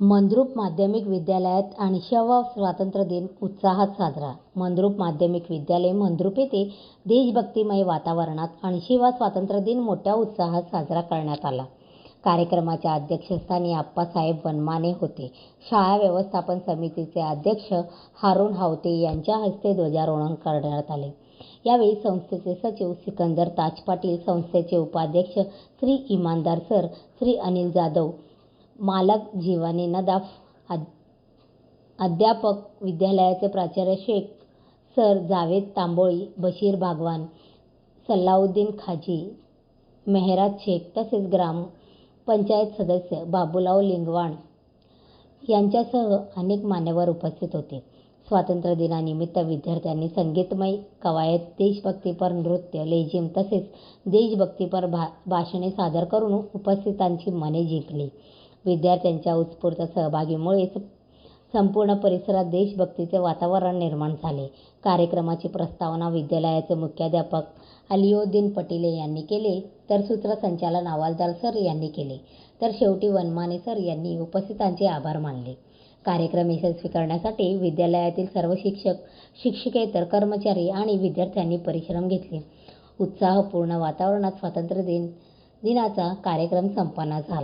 मंद्रुप माध्यमिक विद्यालयात 80वा स्वातंत्र्य दिन उत्साहात साजरा. मंद्रुप माध्यमिक विद्यालय, मंद्रुप येथे देशभक्तिमय वातावरणात 80वा स्वातंत्र्य दिन मोठ्या उत्साहात साजरा करण्यात आला. कार्यक्रमाच्या अध्यक्षस्थानी आप्पासाहेब वनमाने होते. शाळा व्यवस्थापन समितीचे अध्यक्ष हारुन हावते यांच्या हस्ते ध्वजारोहण करण्यात आले. यावेळी संस्थेचे सचिव सिकंदर ताजपाटील, संस्थेचे उपाध्यक्ष श्री इनामदार सर, श्री अनिल जाधव, मालक जीवानी नदाफ, अध्यापक विद्यालयाचे प्राचार्य शेख सर जावेद तांबोळी, बशीर भागवान, सल्लाउद्दीन खाजी, मेहराज शेख तसेच ग्रामपंचायत सदस्य बाबूराव लिंगवाण यांच्यासह अनेक मान्यवर उपस्थित होते. स्वातंत्र्य दिनानिमित्त विद्यार्थ्यांनी संगीतमय कवायत, देशभक्तीपर नृत्य, लेझिम तसेच देशभक्तीपर भाषणे सादर करून उपस्थितांची मने जिंकली. विद्यार्थ्यांच्या उत्स्फूर्त सहभागामुळे संपूर्ण परिसरात देशभक्तीचे वातावरण निर्माण झाले. कार्यक्रमाची प्रस्तावना विद्यालयाचे मुख्याध्यापक अलिउद्दीन पटिले यांनी केले, तर सूत्रसंचालन हवालदार सर यांनी केले, तर शेवटी वनमाने सर यांनी उपस्थितांचे आभार मानले. कार्यक्रम यशस्वी करण्यासाठी विद्यालयातील सर्व शिक्षक, शिक्षकेतर कर्मचारी आणि विद्यार्थ्यांनी परिश्रम घेतले. उत्साहपूर्ण वातावरणात स्वातंत्र्य दिनाचा कार्यक्रम संपन्न झाला.